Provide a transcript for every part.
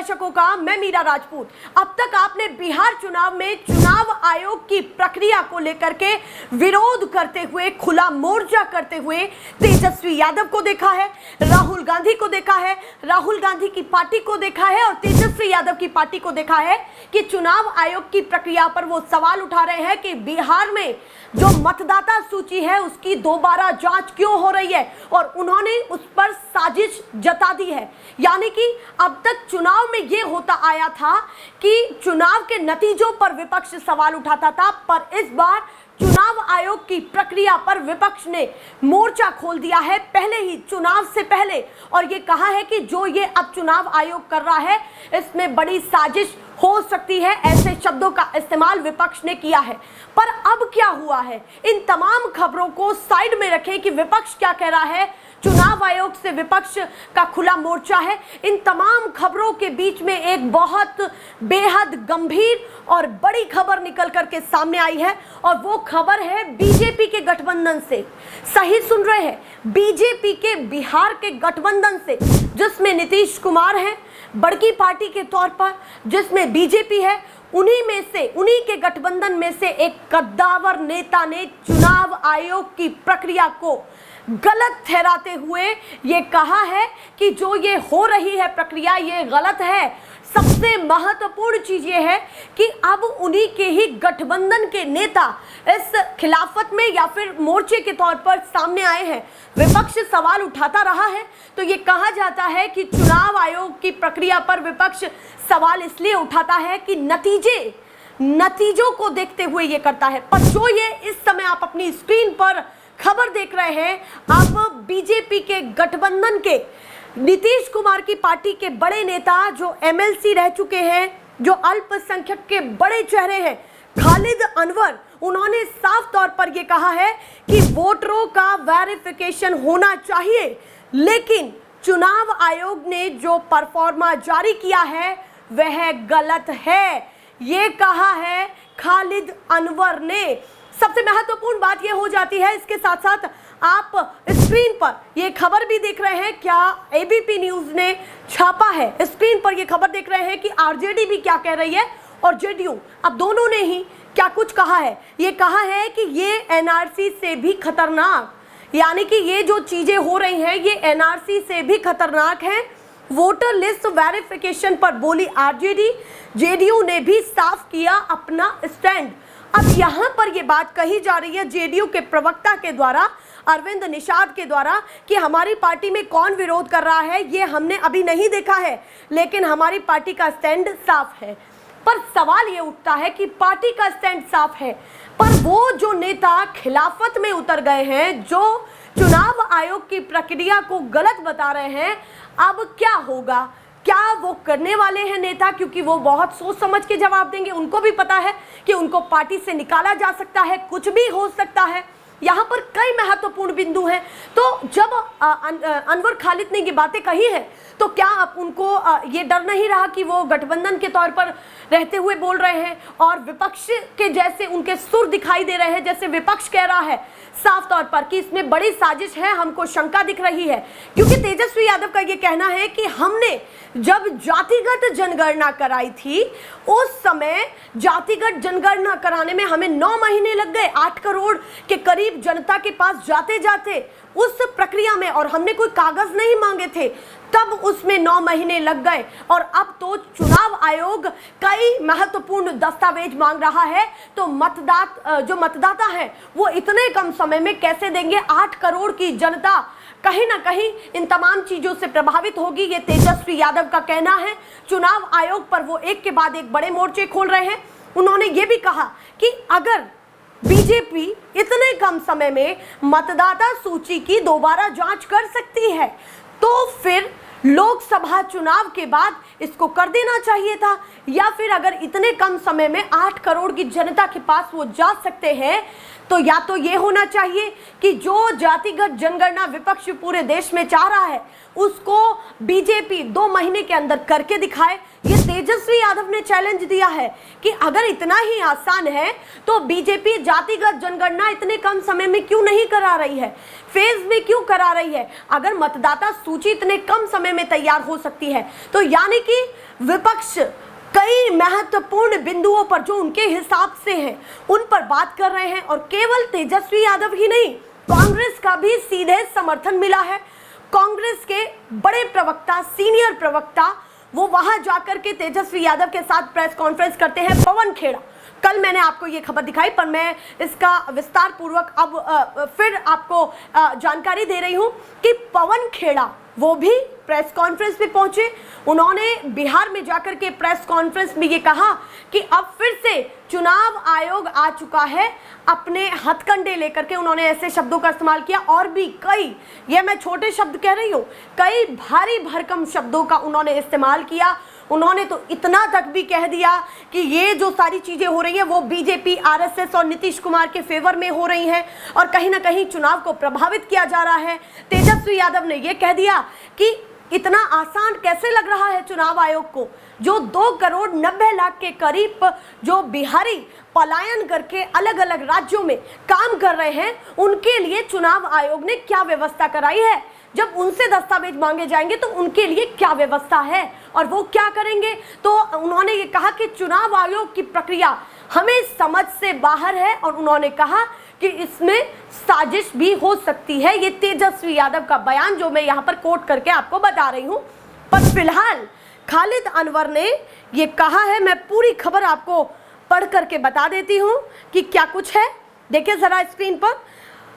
दर्शकों का, मैं मीरा राजपूत। अब तक आपने बिहार चुनाव में चुनाव आयोग की प्रक्रिया को लेकर के विरोध करते हुए, खुला मोर्चा करते हुए तेजस्वी यादव को देखा है, राहुल गांधी को देखा है, राहुल गांधी की पार्टी को देखा है और तेजस्वी यादव की पार्टी को देखा है कि चुनाव आयोग की प्रक्रिया पर वो सवाल उठा रहे हैं कि बिहार में जो मतदाता सूची है उसकी दोबारा जांच क्यों हो रही है, और उन्होंने उस पर साजिश जता दी है। यानी कि अब तक चुनाव में यह होता आया था कि चुनाव के नतीजों पर विपक्ष सवाल उठाता था, पर इस बार चुनाव आयोग की प्रक्रिया पर विपक्ष ने मोर्चा खोल दिया है पहले ही, चुनाव से पहले, और ये कहा है कि जो ये अब चुनाव आयोग कर रहा है इसमें बड़ी साजिश हो सकती है। ऐसे शब्दों का इस्तेमाल विपक्ष ने किया है। पर अब क्या हुआ है, इन तमाम खबरों को साइड में रखें कि विपक्ष क्या कह रहा है, चुनाव आयोग से विपक्ष का खुला मोर्चा है। इन तमाम खबरों के बीच में एक बहुत बेहद गंभीर और बड़ी खबर निकल करके सामने आई है, और वो खबर है बीजेपी के गठबंधन से। सही सुन रहे हैं, बीजेपी के बिहार के गठबंधन से, जिसमें नीतीश कुमार है बड़की पार्टी के तौर पर, जिसमें बीजेपी है, उन्हीं में से, उन्हीं के गठबंधन में से एक कद्दावर नेता ने चुनाव आयोग की प्रक्रिया को गलत ठहराते हुए ये कहा है कि जो ये हो रही है प्रक्रिया ये गलत है। सबसे महत्वपूर्ण चीज ये है कि अब उन्हीं के ही गठबंधन के नेता इस खिलाफत में या फिर मोर्चे के तौर पर सामने आए हैं। विपक्ष सवाल उठाता रहा है, तो ये कहा जाता है कि चुनाव आयोग की प्रक्रिया पर विपक्ष सवाल इसलिए उठाता है कि नतीजों को देखते हुए ये करता है। पर जो ये इस समय आप अपनी स्क्रीन पर खबर देख रहे हैं, अब बीजेपी के गठबंधन के नीतीश कुमार की पार्टी के बड़े नेता जो एमएलसी रह चुके हैं, जो अल्पसंख्यक के बड़े चेहरे हैं, खालिद अनवर, उन्होंने साफ तौर पर यह कहा है कि वोटरों का वेरिफिकेशन होना चाहिए, लेकिन चुनाव आयोग ने जो परफॉर्मा जारी किया है वह गलत है। ये कहा है खालिद अनवर ने। सबसे महत्वपूर्ण बात यह हो जाती है, इसके साथ साथ आप स्क्रीन पर ये खबर भी देख रहे हैं, क्या एबीपी न्यूज ने छापा है, स्क्रीन पर ये खबर देख रहे हैं कि आरजेडी भी क्या कह रही है और जेडीयू, अब दोनों ने ही क्या कुछ कहा है। ये कहा है कि ये एनआरसी से भी खतरनाक, यानी कि ये जो चीजें हो रही हैं ये एनआरसी से भी खतरनाक है। वोटर लिस्ट वेरिफिकेशन पर बोली आरजेडी, जेडीयू ने भी साफ किया अपना स्टैंड। अब यहाँ पर ये बात कही जा रही है जेडीयू के प्रवक्ता के द्वारा, अरविंद निषाद के द्वारा, कि हमारी पार्टी में कौन विरोध कर रहा है ये हमने अभी नहीं देखा है, लेकिन हमारी पार्टी का स्टैंड साफ है। पर सवाल ये उठता है कि पार्टी का स्टैंड साफ है, पर वो जो नेता खिलाफत में उतर गए हैं, जो चुनाव आयोग की प्रक्रिया को गलत बता रहे हैं, अब क्या होगा, क्या वो करने वाले हैं नेता, क्योंकि वो बहुत सोच समझ के जवाब देंगे। उनको भी पता है कि उनको पार्टी से निकाला जा सकता है, कुछ भी हो सकता है। यहाँ पर कई महत्वपूर्ण बिंदु हैं। तो जब अनवर खालिद ने ये बातें कही हैं, तो क्या अब उनको ये डर नहीं रहा कि वो गठबंधन के तौर पर रहते हुए बोल रहे हैं और विपक्ष के जैसे उनके सुर दिखाई दे रहे हैं, जैसे विपक्ष कह रहा है साफ तौर पर कि इसमें बड़ी साजिश है, हमको शंका दिख रही है। क्योंकि तेजस्वी यादव का ये कहना है कि हमने जब जातिगत जनगणना कराई थी, उस समय जातिगत जनगणना कराने में हमें 9 महीने लग गए, 8 करोड़ के करीब जनता के पास जाते जाते उस प्रक्रिया में, और हमने कोई कागज नहीं मांगे थे, तब उसमें 9 महीने लग गए। और अब तो चुनाव आयोग कई महत्वपूर्ण दस्तावेज मांग रहा है, तो जो मतदाता है वो इतने कम समय में कैसे देंगे। 8 करोड़ की जनता कहीं ना कहीं इन तमाम चीजों से प्रभावित होगी, ये तेजस्वी यादव का कहना है। चुनाव आयोग पर वो एक के बाद एक बड़े मोर्चे खोल रहे हैं। उन्होंने ये भी कहा कि अगर बीजेपी इतने कम समय में मतदाता सूची की दोबारा जांच कर सकती है, तो फिर लोकसभा चुनाव के बाद इसको कर देना चाहिए था, या फिर अगर इतने कम समय में 8 करोड़ की जनता के पास वो जा सकते हैं, तो या तो ये होना चाहिए कि जो जातिगत जनगणना विपक्ष पूरे देश में चाह रहा है उसको बीजेपी 2 महीने के अंदर करके दिखाए। ये तेजस्वी यादव ने चैलेंज दिया है कि अगर इतना ही आसान है तो बीजेपी जातिगत जनगणना इतने कम समय में क्यों नहीं करा रही है, फेज में क्यों करा रही है। अगर मतदाता सूची इतने कम समय में तैयार हो सकती है तो यानी कि विपक्ष कई महत्वपूर्ण बिंदुओं पर जो उनके हिसाब से हैं उन पर बात कर रहे हैं। और केवल तेजस्वी यादव ही नहीं, कांग्रेस का भी सीधे समर्थन मिला है। कांग्रेस के बड़े प्रवक्ता, सीनियर प्रवक्ता, वो वहां जाकर के तेजस्वी यादव के साथ प्रेस कॉन्फ्रेंस करते हैं। पवन खेड़ा, कल मैंने आपको ये खबर दिखाई पर मैं इसका विस्तार पूर्वक अब फिर आपको जानकारी दे रही हूं कि पवन खेड़ा वो भी प्रेस कॉन्फ्रेंस पे पहुंचे। उन्होंने बिहार में जाकर के प्रेस कॉन्फ्रेंस में ये कहा कि अब फिर से चुनाव आयोग आ चुका है अपने हथकंडे लेकर के। उन्होंने ऐसे शब्दों का इस्तेमाल किया और भी कई, ये मैं छोटे शब्द कह रही हूँ, कई भारी भरकम शब्दों का उन्होंने इस्तेमाल किया। उन्होंने तो इतना तक भी कह दिया कि ये जो सारी चीजें हो रही हैं वो बीजेपी, आरएसएस और नीतीश कुमार के फेवर में हो रही हैं और कहीं ना कहीं चुनाव को प्रभावित किया जा रहा है। तेजस्वी यादव ने ये कह दिया कि इतना आसान कैसे लग रहा है चुनाव आयोग को, जो 2,90,00,000 के करीब जो बिहारी पलायन करके अलग अलग राज्यों में काम कर रहे हैं, उनके लिए चुनाव आयोग ने क्या व्यवस्था कराई है। जब उनसे दस्तावेज मांगे जाएंगे तो उनके लिए क्या व्यवस्था है और वो क्या करेंगे। तो उन्होंने ये कहा कि चुनाव आयोग की प्रक्रिया हमें समझ से बाहर है और उन्होंने कहा कि इसमें साजिश भी हो सकती है। ये तेजस्वी यादव का बयान जो मैं यहाँ पर कोट करके आपको बता रही हूँ। पर फिलहाल खालिद अनवर ने ये कहा है, मैं पूरी खबर आपको पढ़ करके बता देती हूँ कि क्या कुछ है। देखिए जरा स्क्रीन पर।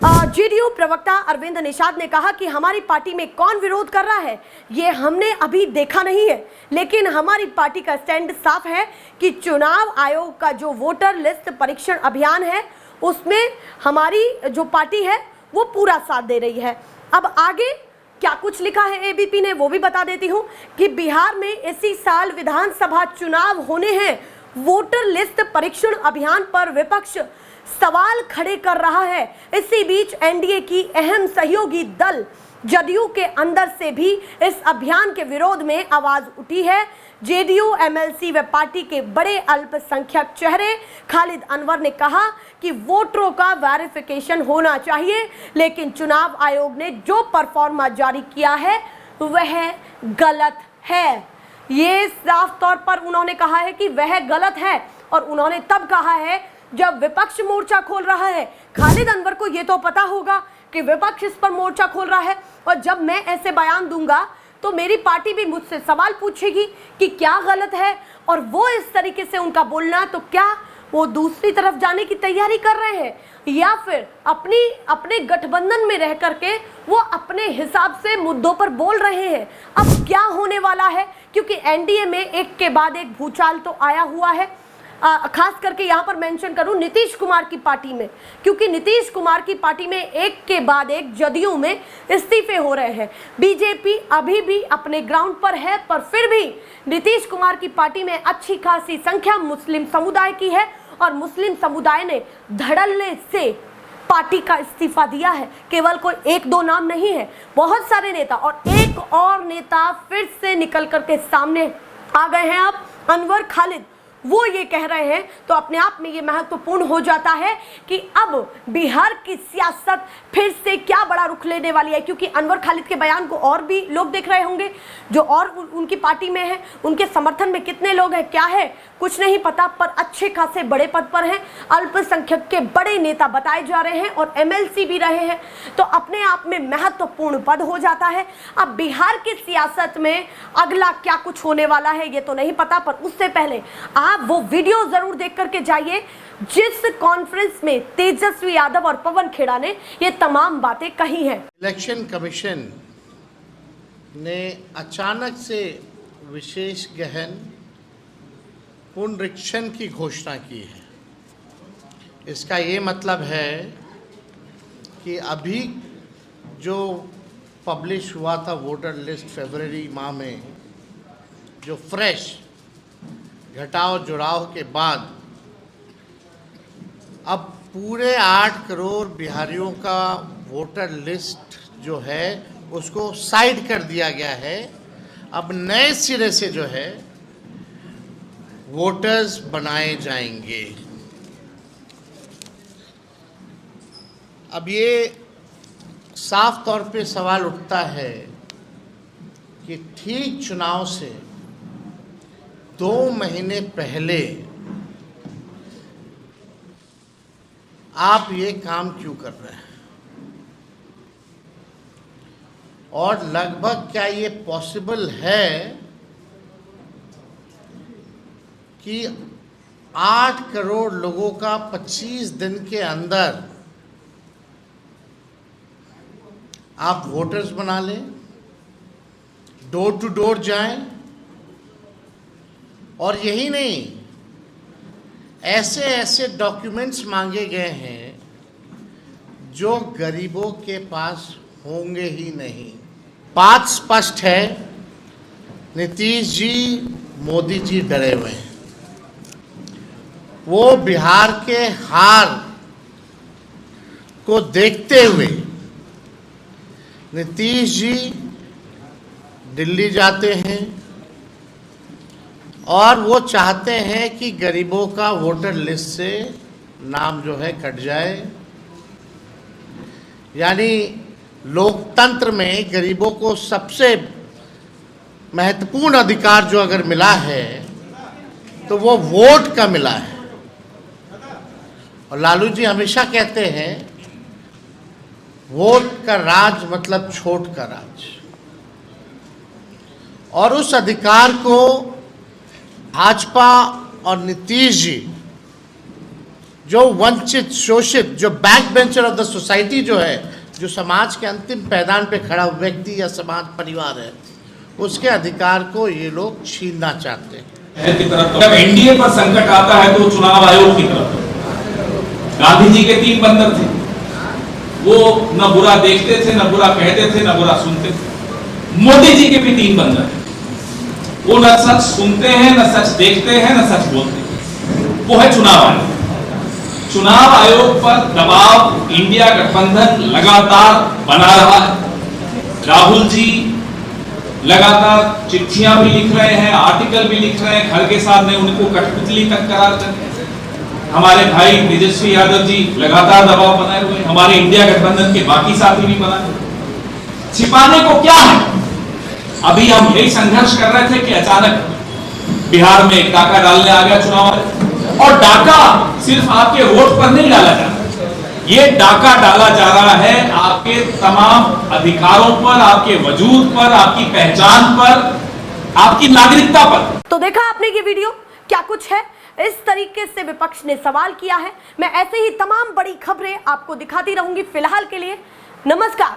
जेडीयू प्रवक्ता अरविंद निषाद ने कहा कि हमारी पार्टी में कौन विरोध कर रहा है ये हमने अभी देखा नहीं है, लेकिन हमारी पार्टी का स्टैंड साफ है कि चुनाव आयोग का जो वोटर लिस्ट परीक्षण अभियान है उसमें हमारी जो पार्टी है वो पूरा साथ दे रही है। अब आगे क्या कुछ लिखा है एबीपी ने वो भी बता देती हूँ कि बिहार में इसी साल विधानसभा चुनाव होने हैं। वोटर लिस्ट परीक्षण अभियान पर विपक्ष सवाल खड़े कर रहा है। इसी बीच एनडीए की अहम सहयोगी दल जदयू के अंदर से भी इस अभियान के विरोध में आवाज उठी है। जेडीयू, एमएलसी व पार्टी के बड़े अल्पसंख्यक चेहरे खालिद अनवर ने कहा कि वोटरों का वेरिफिकेशन होना चाहिए, लेकिन चुनाव आयोग ने जो परफॉर्मा जारी किया है वह गलत है। ये साफ तौर पर उन्होंने कहा है कि वह गलत है और उन्होंने तब कहा है जब विपक्ष मोर्चा खोल रहा है। खालिद अनवर को ये तो पता होगा कि विपक्ष इस पर मोर्चा खोल रहा है और जब मैं ऐसे बयान दूंगा तो मेरी पार्टी भी मुझसे सवाल पूछेगी कि क्या गलत है, और वो इस तरीके से उनका बोलना, तो क्या वो दूसरी तरफ जाने की तैयारी कर रहे हैं या फिर अपने गठबंधन में रह करके वो अपने हिसाब से मुद्दों पर बोल रहे हैं। अब क्या होने वाला है, क्योंकि एनडीए में एक के बाद एक भूचाल तो आया हुआ है। खास करके यहाँ पर मेंशन करूं नीतीश कुमार की पार्टी में, क्योंकि नीतीश कुमार की पार्टी में एक के बाद एक जदयू में इस्तीफे हो रहे हैं। बीजेपी अभी भी अपने ग्राउंड पर है, पर फिर भी नीतीश कुमार की पार्टी में अच्छी खासी संख्या मुस्लिम समुदाय की है और मुस्लिम समुदाय ने धड़ल्ले से पार्टी का इस्तीफा दिया है। केवल कोई 1-2 नाम नहीं है, बहुत सारे नेता, और एक और नेता फिर से निकल करके सामने आ गए हैं। अब अनवर खालिद वो ये कह रहे हैं, तो अपने आप में ये महत्वपूर्ण हो जाता है कि अब बिहार की सियासत फिर से क्या बड़ा रुख लेने वाली है। क्योंकि अनवर खालिद के बयान को और भी लोग देख रहे होंगे जो और उनकी पार्टी में है, उनके समर्थन में कितने लोग हैं क्या है कुछ नहीं पता, पर अच्छे खासे बड़े पद पर हैं, अल्पसंख्यक के बड़े नेता बताए जा रहे हैं और एमएलसी भी रहे हैं, तो अपने आप में महत्वपूर्ण पद हो जाता है। अब बिहार की सियासत में अगला क्या कुछ होने वाला है ये तो नहीं पता, पर उससे पहले आप वो वीडियो जरूर देख करके जाइए जिस कॉन्फ्रेंस में तेजस्वी यादव और पवन खेड़ा ने ये तमाम बातें कही हैं। इलेक्शन कमीशन ने अचानक से विशेष गहन पुनरीक्षण की घोषणा की है। इसका ये मतलब है कि अभी जो पब्लिश हुआ था वोटर लिस्ट फरवरी माह में, जो फ्रेश घटाव जुड़ाव के बाद अब पूरे 8 करोड़ बिहारियों का वोटर लिस्ट जो है उसको साइड कर दिया गया है। अब नए सिरे से जो है वोटर्स बनाए जाएंगे। अब ये साफ तौर पे सवाल उठता है कि ठीक चुनाव से 2 महीने पहले आप ये काम क्यों कर रहे हैं, और लगभग क्या ये पॉसिबल है कि 8 करोड़ लोगों का 25 दिन के अंदर आप वोटर्स बना लें, डोर टू डोर जाएं, और यही नहीं, ऐसे ऐसे डॉक्यूमेंट्स मांगे गए हैं जो गरीबों के पास होंगे ही नहीं। बात स्पष्ट है, नीतीश जी, मोदी जी डरे हुए हैं। वो बिहार के हार को देखते हुए नीतीश जी दिल्ली जाते हैं और वो चाहते हैं कि गरीबों का वोटर लिस्ट से नाम जो है कट जाए। यानी लोकतंत्र में गरीबों को सबसे महत्वपूर्ण अधिकार जो अगर मिला है तो वो वोट का मिला है। और लालू जी हमेशा कहते हैं वोट का राज मतलब छोट का राज, और उस अधिकार को भाजपा और नीतीश जी, जो वंचित, शोषित, जो back bencher of the society जो है, जो समाज के अंतिम पैदान पे खड़ा व्यक्ति या समाज परिवार है, उसके अधिकार को ये लोग छीनना चाहते हैं। जब एनडीए पर संकट आता है तो चुनाव आयोग की तरफ, गांधी जी के 3 बंदर थे, वो न बुरा देखते थे, न बुरा कहते थे, न बुरा सुनते थे। मोदी जी के भी 3 बंदर हैं, वो न सच सुनते हैं, न सच देखते हैं, न सच बोलते हैं। वो है चुनाव आयोग। चुनाव आयोग पर दबाव इंडिया गठबंधन लगातार बना रहा है। राहुल जी लगातार चिट्ठियां भी लिख रहे हैं, आर्टिकल भी लिख रहे हैं, खड़गे साहब ने उनको कठपुतली तक करार कर दिया। हमारे भाई तेजस्वी यादव जी लगातार दबाव बनाए हुए, हमारे इंडिया गठबंधन के बाकी साथी भी बनाए। छिपाने को क्या है? अभी हम यही संघर्ष कर रहे थे कि अचानक बिहार में एक डाका डालने आ गया चुनाव आयोग, और डाका सिर्फ आपके वोट पर नहीं डाला जा रहा, ये डाका डाला जा रहा है आपके तमाम अधिकारों पर, आपके वजूद पर, आपकी पहचान पर, आपकी नागरिकता पर। तो देखा आपने ये वीडियो, क्या कुछ है इस तरीके से विपक्ष ने सवाल किया है। मैं ऐसे ही तमाम बड़ी खबरें आपको दिखाती रहूंगी। फिलहाल के लिए नमस्कार।